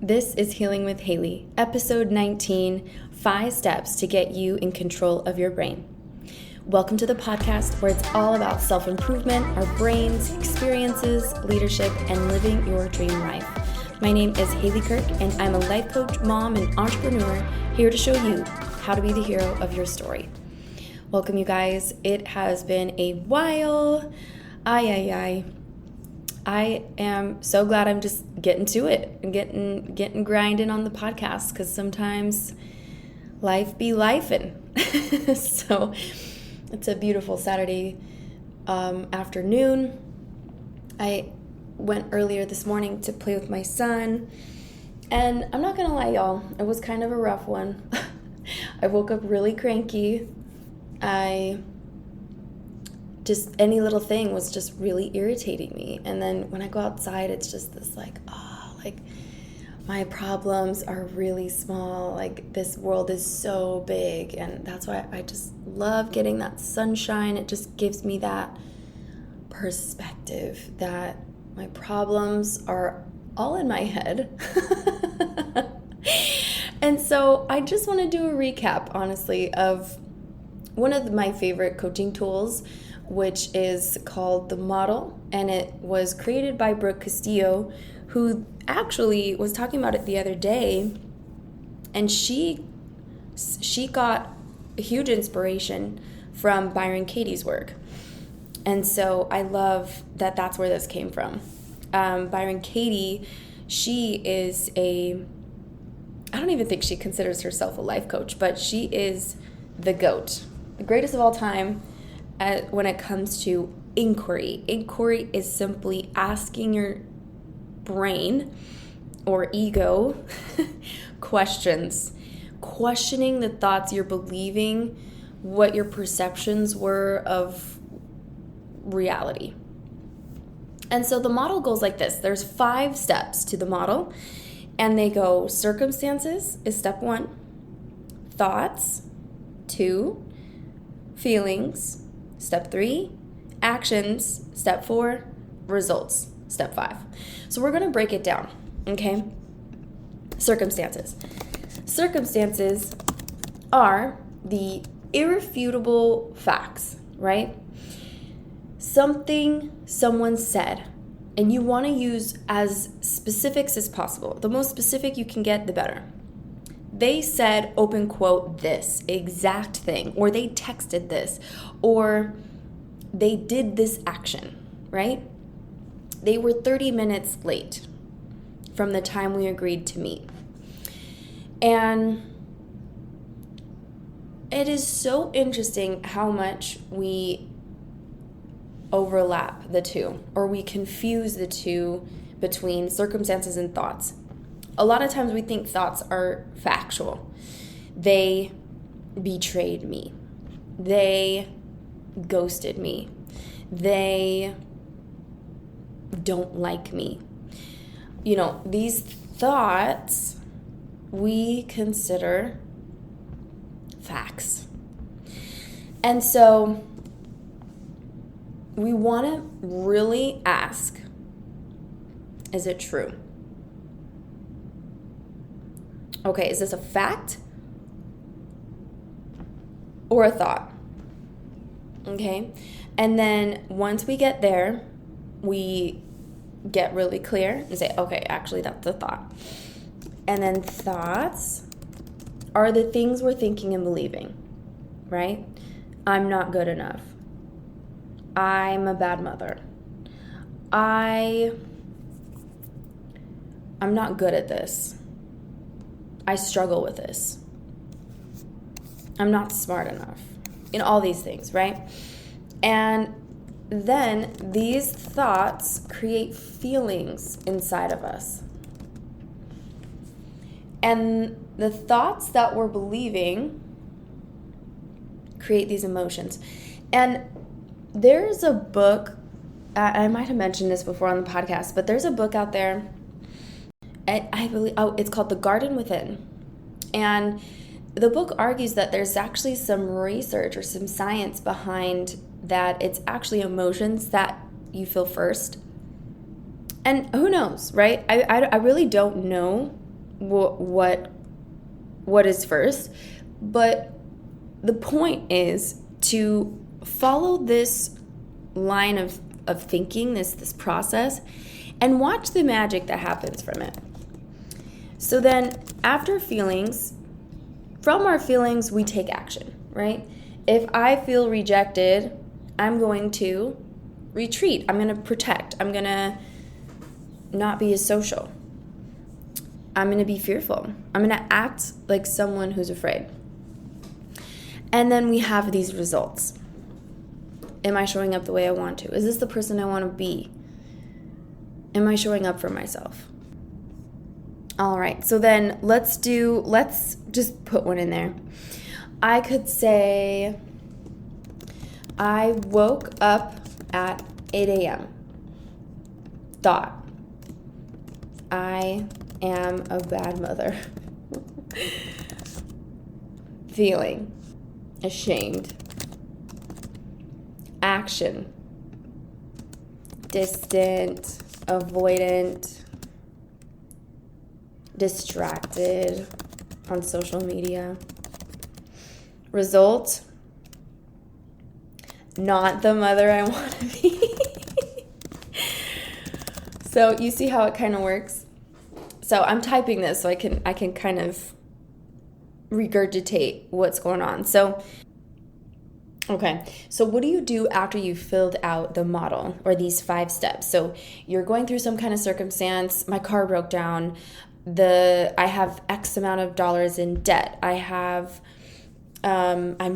This is Healing with Haley, episode 19, 5 steps to get you in control of your brain. Welcome to the podcast where it's all about self-improvement, our brains, experiences, leadership, and living your dream life. My name is Haley Kirk, and I'm a life coach, mom, and entrepreneur here to show you how to be the hero of your story. Welcome, you guys. It has been a while. I am so glad I'm just getting to it and getting grinding on the podcast, because sometimes life be lifing. So it's a beautiful Saturday afternoon. I went earlier this morning to play with my son, and I'm not gonna lie, y'all, it was kind of a rough one. I woke up really cranky. Any little thing was just really irritating me. And then when I go outside, it's just this my problems are really small. Like, this world is so big. And that's why I just love getting that sunshine. It just gives me that perspective that my problems are all in my head. And so I just want to do a recap, honestly, of one of my favorite coaching tools, which is called the model, and it was created by Brooke Castillo, who actually was talking about it the other day, and she got a huge inspiration from Bryon Katie's work. And so I love that that's where this came from. Bryon Katie, she is I don't even think she considers herself a life coach, but she is the GOAT, the greatest of all time. When it comes to inquiry. Inquiry is simply asking your brain or ego questions, questioning the thoughts you're believing, what your perceptions were of reality. And so the model goes like this. There's 5 steps to the model, and they go: circumstances is step 1, thoughts, 2, feelings, step 3, actions, step 4, results, step 5. So we're going to break it down, okay? Circumstances. Circumstances are the irrefutable facts, right? Something someone said, and you want to use as specifics as possible. The most specific you can get, the better. They said, open quote, this exact thing, or they texted this, or they did this action, right? They were 30 minutes late from the time we agreed to meet. And it is so interesting how much we overlap the two, or we confuse the two between circumstances and thoughts. A lot of times we think thoughts are factual. They betrayed me. They ghosted me. They don't like me. You know, these thoughts we consider facts. And so we want to really ask, is it true? Okay, is this a fact or a thought? Okay, and then once we get there, we get really clear and say, okay, actually that's a thought. And then thoughts are the things we're thinking and believing, right? I'm not good enough. I'm a bad mother. I'm not good at this. I struggle with this. I'm not smart enough. You know, all these things, right? And then these thoughts create feelings inside of us. And the thoughts that we're believing create these emotions. And there's a book, I might have mentioned this before on the podcast, but there's a book out there, I believe, it's called The Garden Within. And the book argues that there's actually some research or some science behind that. It's actually emotions that you feel first. And who knows, right? I really don't know what is first, but the point is to follow this line of thinking, this process, and watch the magic that happens from it. So then after feelings, from our feelings, we take action, right? If I feel rejected, I'm going to retreat. I'm going to protect. I'm going to not be as social. I'm going to be fearful. I'm going to act like someone who's afraid. And then we have these results. Am I showing up the way I want to? Is this the person I want to be? Am I showing up for myself? All right, so then let's just put one in there. I could say, I woke up at 8 a.m. Thought, I am a bad mother. Feeling, ashamed. Action, distant, avoidant, distracted on social media. Result, not the mother I want to be. So you see how it kind of works? So I'm typing this so I can kind of regurgitate what's going on. So okay, so what do you do after you filled out the model or these 5 steps? So you're going through some kind of circumstance. My car broke down. I have X amount of dollars in debt. I'm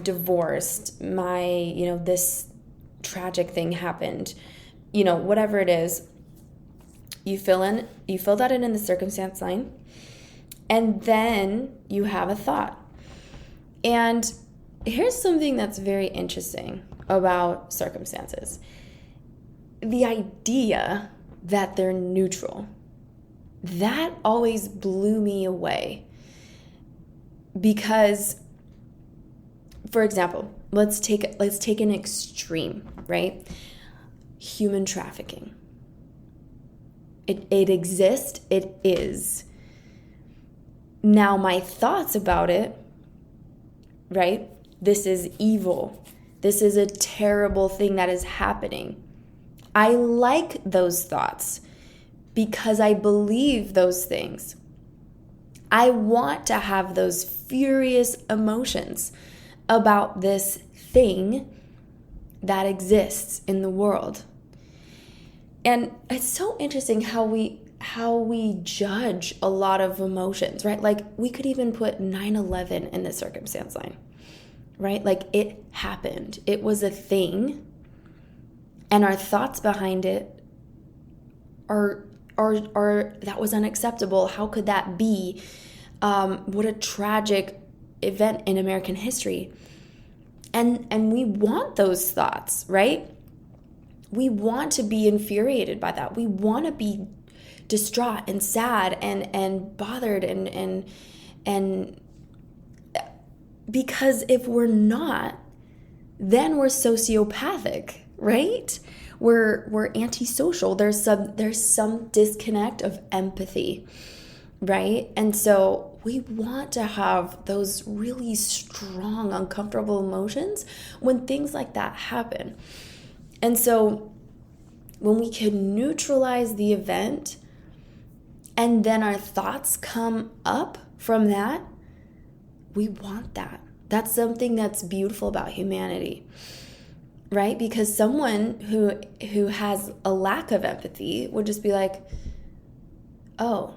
divorced. This tragic thing happened. Whatever it is, you fill that in the circumstance line, and then you have a thought. And here's something that's very interesting about circumstances. The idea that they're neutral. That always blew me away. Because, for example, let's take an extreme, right? Human trafficking. It exists, it is. Now my thoughts about it, right? This is evil. This is a terrible thing that is happening. I like those thoughts because I believe those things. I want to have those furious emotions about this thing that exists in the world. And it's so interesting how we judge a lot of emotions, right? Like we could even put 9/11 in the circumstance line. Right? Like it happened. It was a thing. And our thoughts behind it are that was unacceptable. How could that be? What a tragic event in American history. And we want those thoughts, right? We want to be infuriated by that. We want to be distraught and sad and bothered and because if we're not, then we're sociopathic, right? We're antisocial. There's some disconnect of empathy, right? And so we want to have those really strong, uncomfortable emotions when things like that happen. And so when we can neutralize the event and then our thoughts come up from that, we want that. That's something that's beautiful about humanity, right? Because someone who has a lack of empathy would just be like, oh,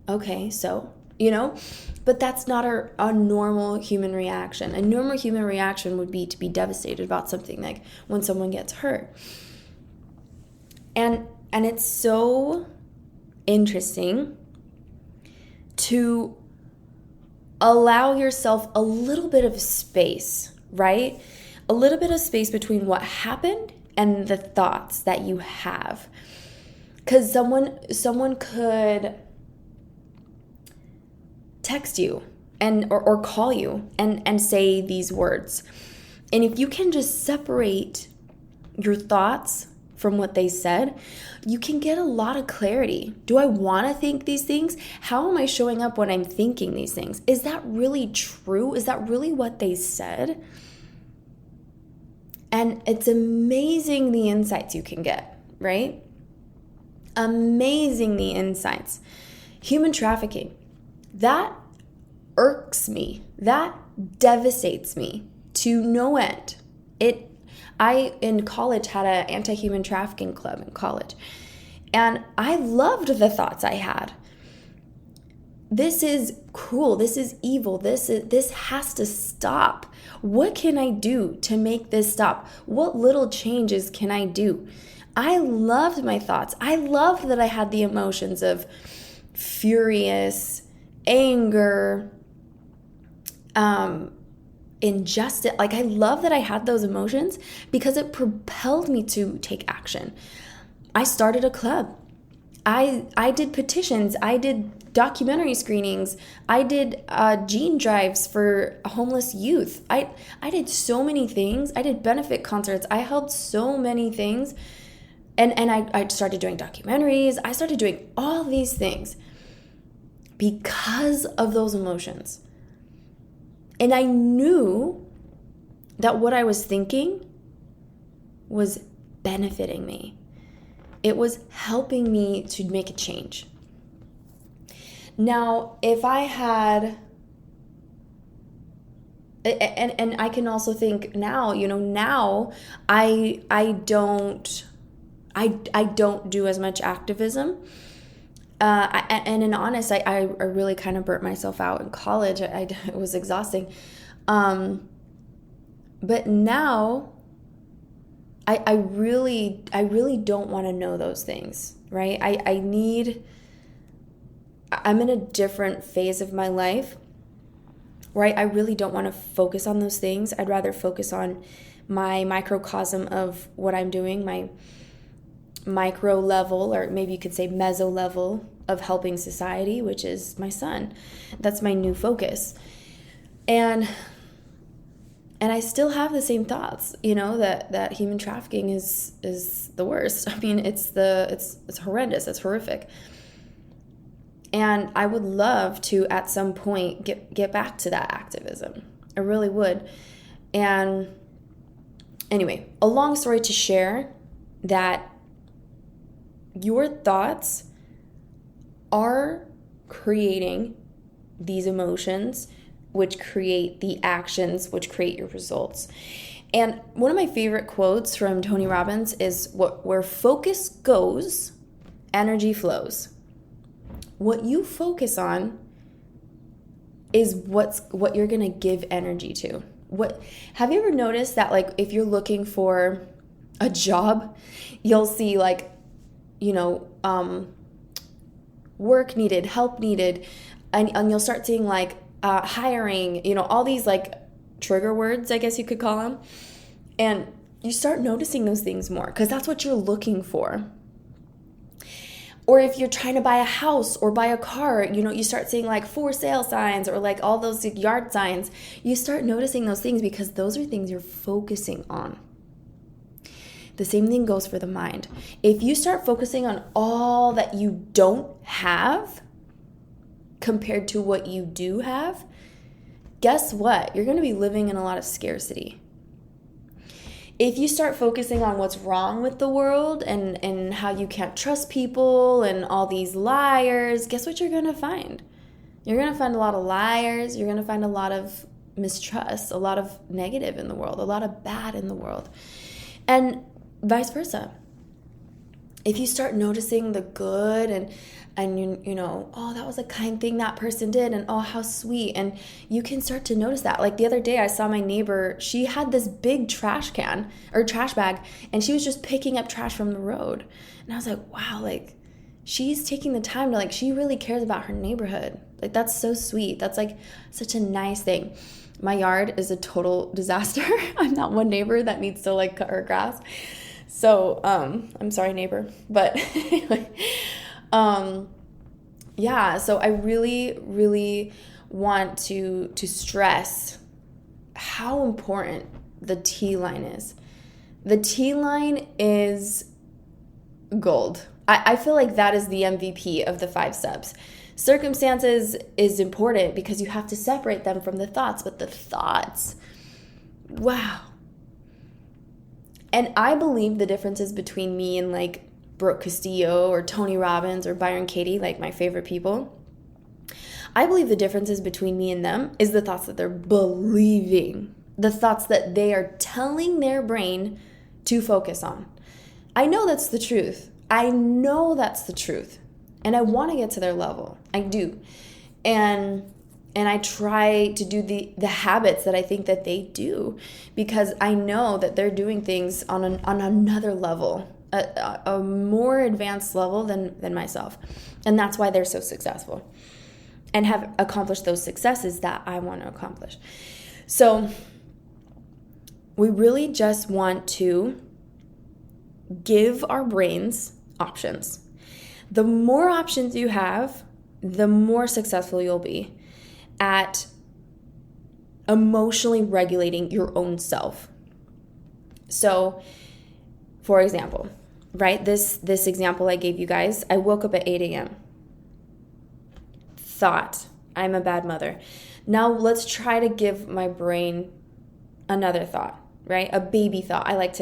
okay, so, but that's not a normal human reaction. A normal human reaction would be to be devastated about something, like when someone gets hurt. And it's so interesting to allow yourself a little bit of space, right? A little bit of space between what happened and the thoughts that you have. Because someone could text you or call you and say these words. And if you can just separate your thoughts from what they said, you can get a lot of clarity. Do I want to think these things? How am I showing up when I'm thinking these things? Is that really true? Is that really what they said? And it's amazing the insights you can get, right? Amazing the insights. Human trafficking, that irks me. That devastates me to no end. I, in college, had an anti-human trafficking club in college. And I loved the thoughts I had. This is cruel. This is evil. This has to stop. What can I do to make this stop? What little changes can I do? I loved my thoughts. I loved that I had the emotions of furious, anger, injustice. Like, I love that I had those emotions because it propelled me to take action. I started a club. I did petitions. I did documentary screenings. I did gene drives for homeless youth. I did so many things. I did benefit concerts. I helped so many things. And I started doing documentaries. I started doing all these things because of those emotions. And I knew that what I was thinking was benefiting me. It was helping me to make a change. Now, if I had, and I can also think now, now I don't do as much activism. And in honest, I really kind of burnt myself out in college. It was exhausting. But now I really don't want to know those things, right? I'm in a different phase of my life, right? I really don't want to focus on those things. I'd rather focus on my microcosm of what I'm doing, my micro level, or maybe you could say meso level of helping society, which is my son. That's my new focus. And I still have the same thoughts, that human trafficking is the worst. I mean, it's horrendous. It's horrific. And I would love to, at some point, get back to that activism. I really would. And anyway, a long story to share that your thoughts are creating these emotions, which create the actions, which create your results. And one of my favorite quotes from Tony Robbins is, where focus goes, energy flows. What you focus on is what you're going to give energy to. Have you ever noticed that, like, if you're looking for a job, you'll see, like, work needed, help needed, and you'll start seeing, like, hiring, all these, like, trigger words, I guess you could call them. And you start noticing those things more because that's what you're looking for. Or if you're trying to buy a house or buy a car, you start seeing, like, for sale signs or, like, all those yard signs. You start noticing those things because those are things you're focusing on. The same thing goes for the mind. If you start focusing on all that you don't have compared to what you do have, guess what? You're going to be living in a lot of scarcity. If you start focusing on what's wrong with the world and how you can't trust people and all these liars, guess what you're going to find? You're going to find a lot of liars. You're going to find a lot of mistrust, a lot of negative in the world, a lot of bad in the world. And vice versa. If you start noticing the good and oh, that was a kind thing that person did, and oh, how sweet, and you can start to notice that. Like the other day I saw my neighbor, she had this big trash can or trash bag, and she was just picking up trash from the road. And I was like, wow, like she's taking the time to, like, she really cares about her neighborhood. Like, that's so sweet. That's, like, such a nice thing. My yard is a total disaster. I'm not one neighbor that needs to, like, cut her grass. So, I'm sorry, neighbor. But anyway, yeah, so I really, really want to stress how important the T line is. The T line is gold. I feel like that is the MVP of the 5 steps. Circumstances is important because you have to separate them from the thoughts, but the thoughts, wow. And I believe the differences between me and like Brooke Castillo or Tony Robbins or Bryon Katie, like my favorite people, I believe the differences between me and them is the thoughts that they're believing, the thoughts that they are telling their brain to focus on. I know that's the truth. I know that's the truth. And I want to get to their level. I do. And I try to do the habits that I think that they do, because I know that they're doing things on another level, a more advanced level than myself. And that's why they're so successful and have accomplished those successes that I want to accomplish. So we really just want to give our brains options. The more options you have, the more successful you'll be at emotionally regulating your own self. So, for example, right, this example I gave you guys, I woke up at 8 a.m. Thought, I'm a bad mother. Now let's try to give my brain another thought, right? A baby thought. I like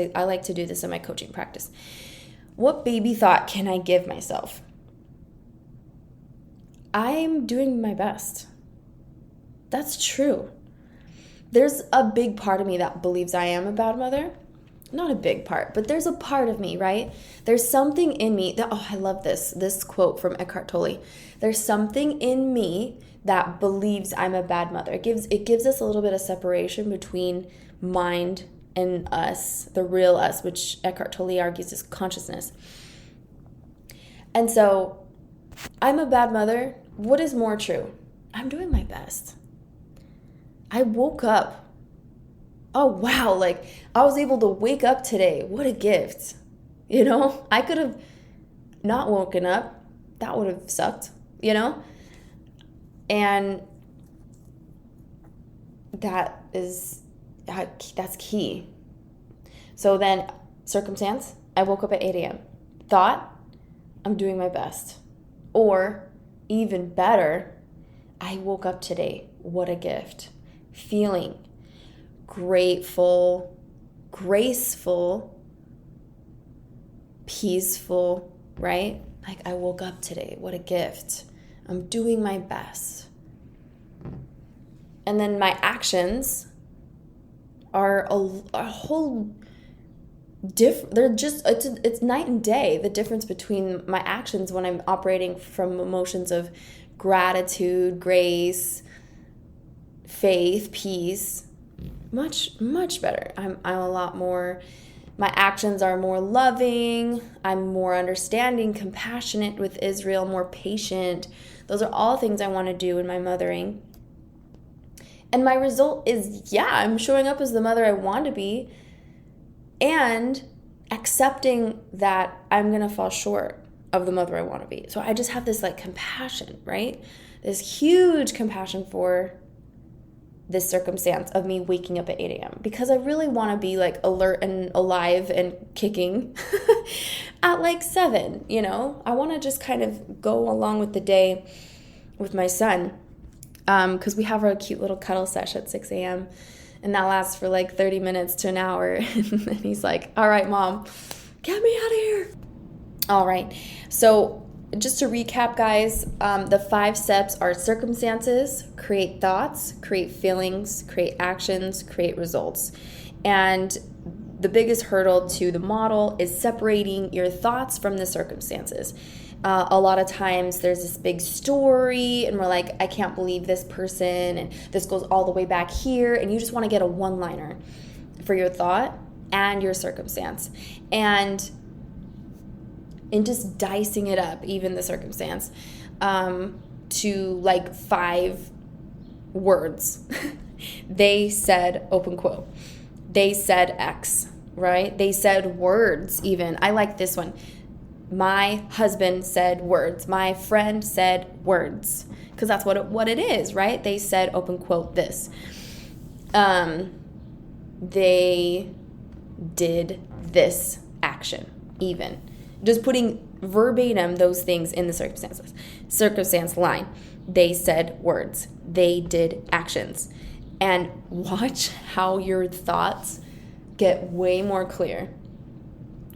to do this in my coaching practice. What baby thought can I give myself? I'm doing my best. That's true. There's a big part of me that believes I am a bad mother. Not a big part, but there's a part of me, right? There's something in me that, I love this quote from Eckhart Tolle. There's something in me that believes I'm a bad mother. It gives us a little bit of separation between mind and us, the real us, which Eckhart Tolle argues is consciousness. And so, I'm a bad mother. What is more true? I'm doing my best. I woke up. Oh, wow. Like, I was able to wake up today. What a gift. You know, I could have not woken up. That would have sucked, you know? And that's key. So then, circumstance, I woke up at 8 a.m. Thought, I'm doing my best. Or, even better, I woke up today. What a gift. Feeling grateful, graceful, peaceful, right? Like, I woke up today. What a gift. I'm doing my best. And then my actions are a whole different. They're just, it's night and day, the difference between my actions when I'm operating from emotions of gratitude, grace, faith, peace. Much, much better. I'm a lot more, my actions are more loving. I'm more understanding, compassionate with Israel, more patient. Those are all things I want to do in my mothering. And my result is, I'm showing up as the mother I want to be and accepting that I'm going to fall short of the mother I want to be. So I just have this like compassion, right? This huge compassion for this circumstance of me waking up at 8 a.m. because I really want to be like alert and alive and kicking at like 7, you know? I want to just kind of go along with the day with my son because we have our cute little cuddle sesh at 6 a.m. and that lasts for like 30 minutes to an hour. And then he's like, all right, Mom, get me out of here. All right. So just to recap, guys, the 5 steps are circumstances, create thoughts, create feelings, create actions, create results. And the biggest hurdle to the model is separating your thoughts from the circumstances. A lot of times there's this big story and we're like, I can't believe this person and this goes all the way back here, and you just want to get a one-liner for your thought and your circumstance. And just dicing it up, even the circumstance, to like 5 words. They said, open quote, they said X, right? They said words even. I like this one. My husband said words. My friend said words. Because that's what it is, right? They said, open quote, this. They did this action, even. Just putting verbatim those things in the circumstance line. They said words. They did actions. And watch how your thoughts get way more clear.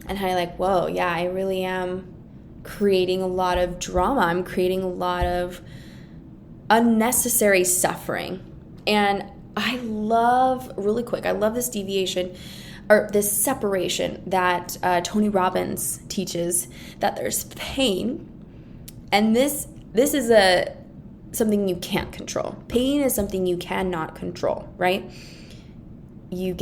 And how you're like, whoa, yeah, I really am creating a lot of drama. I'm creating a lot of unnecessary suffering. And I love this deviation or this separation that Tony Robbins teaches, that there's pain. And this is something you can't control. Pain is something you cannot control, right? You're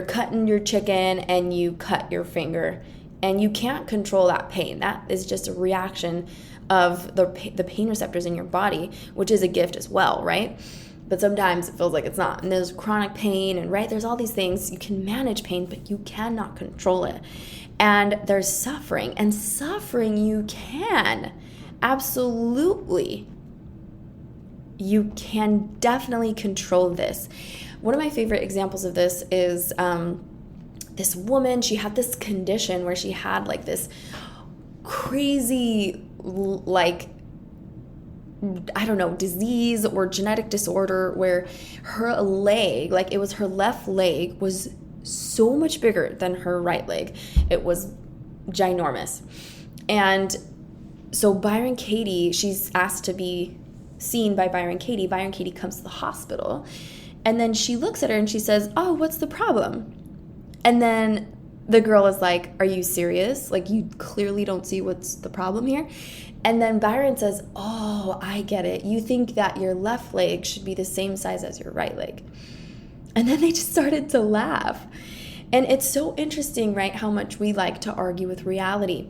cutting your chicken and you cut your finger, and you can't control that pain. That is just a reaction of the pain receptors in your body, which is a gift as well, right? But sometimes it feels like it's not. And there's chronic pain, and right, there's all these things. You can manage pain, but you cannot control it. And there's suffering, and suffering you can. Absolutely. You can definitely control this. One of my favorite examples of this is this woman. She had this condition where she had like this crazy, like, I don't know, disease or genetic disorder where her leg, like it was her left leg, was so much bigger than her right leg. It was ginormous. And so Bryon Katie, she's asked to be seen by Bryon Katie. Bryon Katie comes to the hospital, and then she looks at her and she says, "Oh, what's the problem?" And then the girl is like, "Are you serious? Like, you clearly don't see what's the problem here?" And then Bryon says, "Oh, I get it. You think that your left leg should be the same size as your right leg." And then they just started to laugh. And it's so interesting, right, how much we like to argue with reality.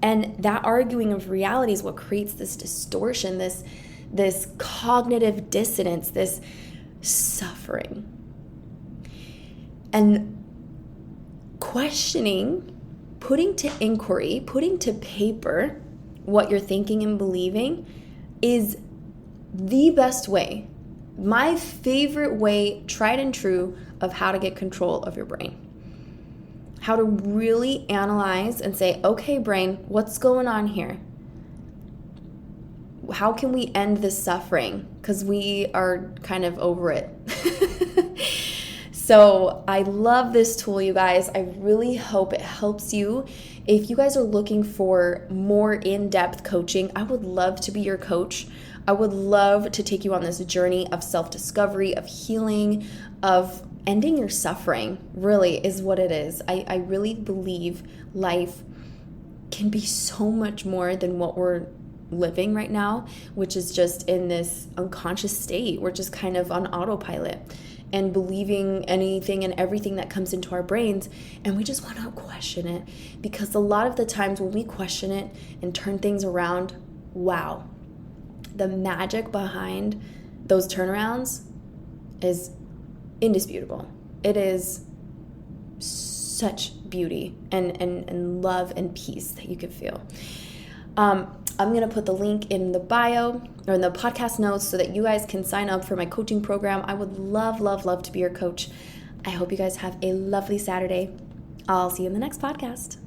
And that arguing of reality is what creates this distortion, this cognitive dissonance, this suffering. And questioning, putting to inquiry, putting to paper what you're thinking and believing is the best way, my favorite way, tried and true, of how to get control of your brain. How to really analyze and say, okay, brain, what's going on here? How can we end this suffering? Because we are kind of over it. So I love this tool, you guys. I really hope it helps you. If you guys are looking for more in-depth coaching, I would love to be your coach. I would love to take you on this journey of self-discovery, of healing, of ending your suffering, really is what it is. I really believe life can be so much more than what we're living right now, which is just in this unconscious state. We're just kind of on autopilot and believing anything and everything that comes into our brains, and we just want to question it, because a lot of the times when we question it and turn things around, wow, the magic behind those turnarounds is indisputable. It is such beauty and love and peace that you can feel. I'm going to put the link in the bio or in the podcast notes so that you guys can sign up for my coaching program. I would love, love, love to be your coach. I hope you guys have a lovely Saturday. I'll see you in the next podcast.